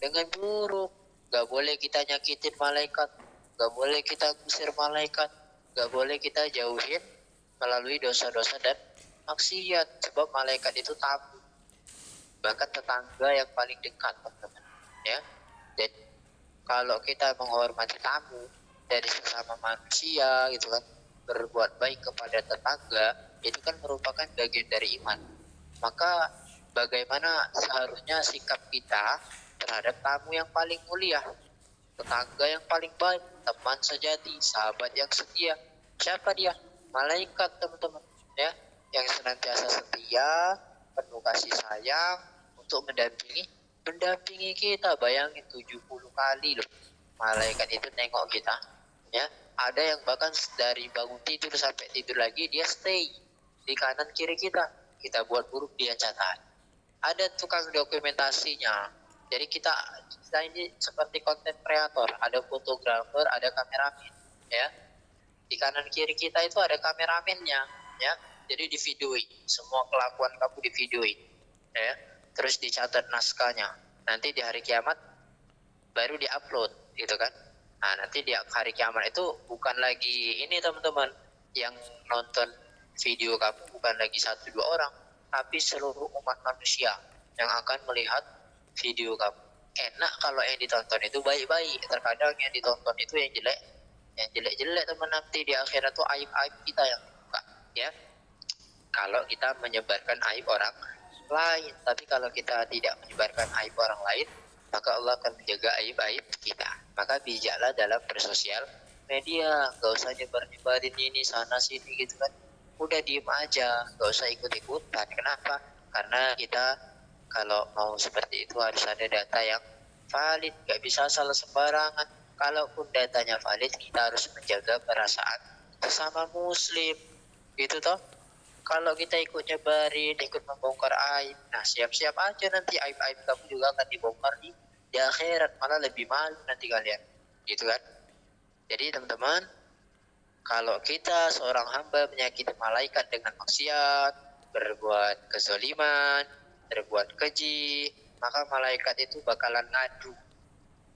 dengan buruk. Gak boleh kita nyakitin malaikat, gak boleh kita usir malaikat, gak boleh kita jauhin melalui dosa-dosa dan maksiat. Sebab malaikat itu tamu, bahkan tetangga yang paling dekat, teman-teman. Ya, dan kalau kita menghormati tamu dari sesama manusia, gitu kan, berbuat baik kepada tetangga, itu kan merupakan bagian dari iman. Maka bagaimana seharusnya sikap kita terhadap tamu yang paling mulia, tetangga yang paling baik, teman sejati, sahabat yang setia? Siapa dia? Malaikat, teman-teman. Ya, yang senantiasa setia, penuh kasih sayang untuk mendampingi kita. Bayangin 70 kali loh malaikat itu nengok kita. Ya, ada yang bahkan dari bangun tidur sampai tidur lagi dia stay di kanan kiri kita. Kita buat buruk dia catat. Ada tukang dokumentasinya. Jadi kita ini seperti konten kreator, ada fotografer, ada kameramen, ya. Di kanan kiri kita itu ada kameramennya, ya. Jadi divideoi, semua kelakuan kamu divideoi, ya. Terus dicatat naskahnya. Nanti di hari kiamat baru diupload, gitu kan. Nah, nanti di hari kiamat itu bukan lagi ini, teman-teman, yang nonton video kamu bukan lagi 1-2 orang, tapi seluruh umat manusia yang akan melihat video kamu. Enak kalau yang ditonton itu baik-baik, terkadang yang ditonton itu yang jelek-jelek, teman. Nanti di akhirat tuh aib-aib kita yang buka, ya. Kalau kita menyebarkan aib orang lain, tapi kalau kita tidak menyebarkan aib orang lain, maka Allah akan menjaga aib-aib kita. Maka bijaklah dalam bersosial media, gak usah nyebar-nyebarin ini sana sini, gitu kan. Udah diem aja, gak usah ikut-ikutan. Kenapa? Karena kita kalau mau seperti itu harus ada data yang valid, gak bisa asal sembarangan. Kalaupun datanya valid, kita harus menjaga perasaan sesama muslim, gitu toh. Kalau kita ikut nyebarin, ikut membongkar aib, nah siap-siap aja nanti aib-aib kamu juga akan dibongkar di akhirat, malah lebih malu nanti kalian, gitu kan. Jadi teman-teman, kalau kita seorang hamba menyakiti malaikat dengan maksiat, berbuat kezaliman, berbuat keji, maka malaikat itu bakalan ngadu.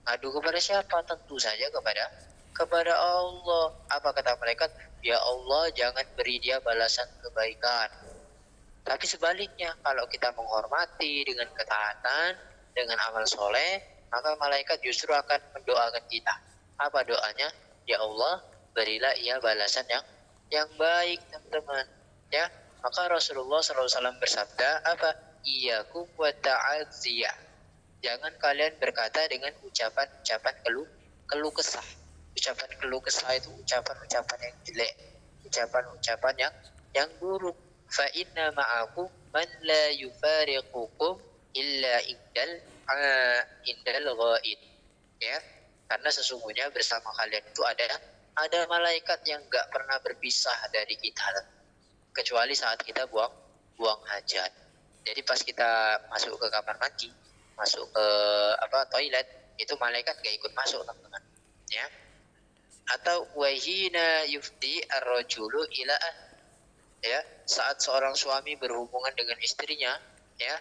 Ngadu kepada siapa? Tentu saja kepada Allah. Apa kata malaikat? Ya Allah, jangan beri dia balasan kebaikan. Tapi sebaliknya, kalau kita menghormati dengan ketaatan, dengan amal soleh, maka malaikat justru akan mendoakan kita. Apa doanya? Ya Allah, berilah ia balasan yang baik, teman-teman. Ya, maka Rasulullah SAW bersabda apa? Iyyakum wa ta'adziyah. Jangan kalian berkata dengan ucapan-ucapan keluh kesah. Ucapan keluh kesah itu ucapan-ucapan yang jelek, ucapan-ucapan yang buruk. Fa inna ma'akum man la yufariqukum illa indal ghaid. Ya, karena sesungguhnya bersama kalian itu ada malaikat yang enggak pernah berpisah dari kita kecuali saat kita buang hajat. Jadi pas kita masuk ke kamar mandi, masuk ke toilet, itu malaikat gak ikut masuk, teman-teman, ya. Atau wahina yufdi ar-rajulu ila, ya, saat seorang suami berhubungan dengan istrinya, ya,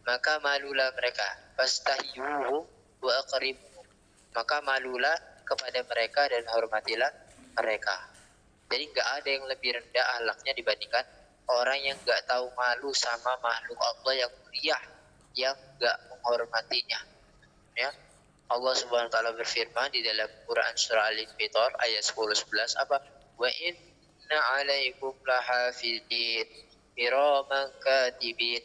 maka malulah mereka, fastahyuhu wa aqribuhum, maka malulah kepada mereka dan hormatilah mereka. Jadi nggak ada yang lebih rendah akhlaknya dibandingkan orang yang nggak tahu malu sama makhluk Allah yang mulia, yang nggak menghormatinya, ya. Allah Subhanahu wa taala berfirman di dalam Quran surah Al-Infitar ayat 10-11 apa? Wa inna 'alaikum lahafidin kiraman katibin.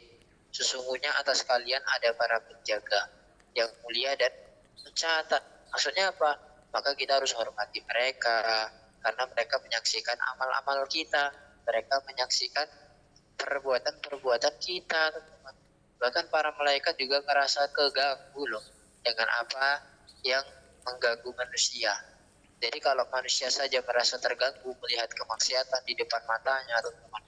Sesungguhnya atas kalian ada para penjaga yang mulia dan mencatat. Maksudnya apa? Maka kita harus hormati mereka karena mereka menyaksikan amal-amal kita, mereka menyaksikan perbuatan-perbuatan kita, teman-teman. Bahkan para malaikat juga merasa keganggu loh dengan apa yang mengganggu manusia. Jadi kalau manusia saja merasa terganggu melihat kemaksiatan di depan matanya, teman-teman,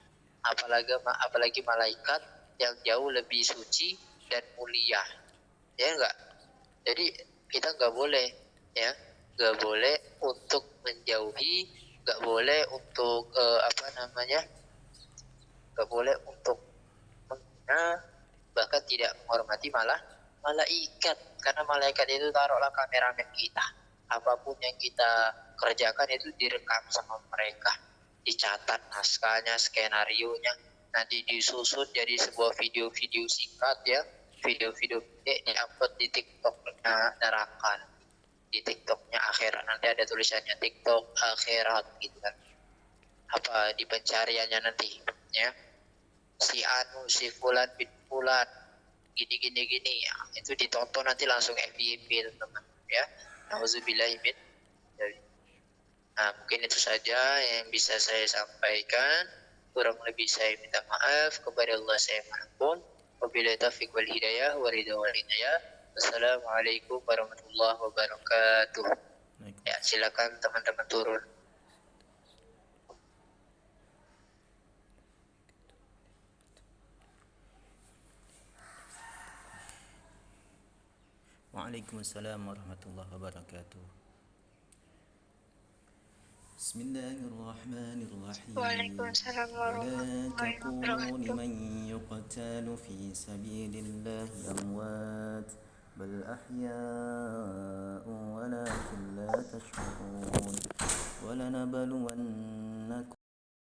apalagi malaikat yang jauh lebih suci dan mulia, ya enggak? Jadi kita nggak boleh, ya, nggak boleh untuk menjauhi, nggak boleh untuk nggak boleh untuk menghina, bahkan tidak menghormati malaikat, karena malaikat itu taruhlah kameramen kita. Apapun yang kita kerjakan itu direkam sama mereka, dicatat naskahnya, skenarionya, nanti disusun jadi sebuah video-video singkat ya, video-video pendek diupload di TikToknya neraka, di TikToknya akhirat, nanti ada tulisannya TikTok akhirat gitu kan, apa di pencariannya nanti ya, si anu si fulan bin fulan gini ya, itu ditonton nanti langsung FYP teman-teman ya. Nauzubillahi min dzalik. Nah, mungkin itu saja yang bisa saya sampaikan. Kurang lebih saya minta maaf, kepada Allah saya mohon. Wabillahi taufiq wal hidayah wa ridha wal hidayah. Wassalamualaikum warahmatullahi wabarakatuh. Ya, silakan teman-teman turun. Waalaikumsalam warahmatullahi wabarakatuh. Bismillahirrahmanirrahim. Waalaikumsalam ولا warahmatullahi تقولوا wabarakatuh. لمن يقتل في سبيل الله أموات بل أحياء ولكن لا تشعرون ولنبلونكم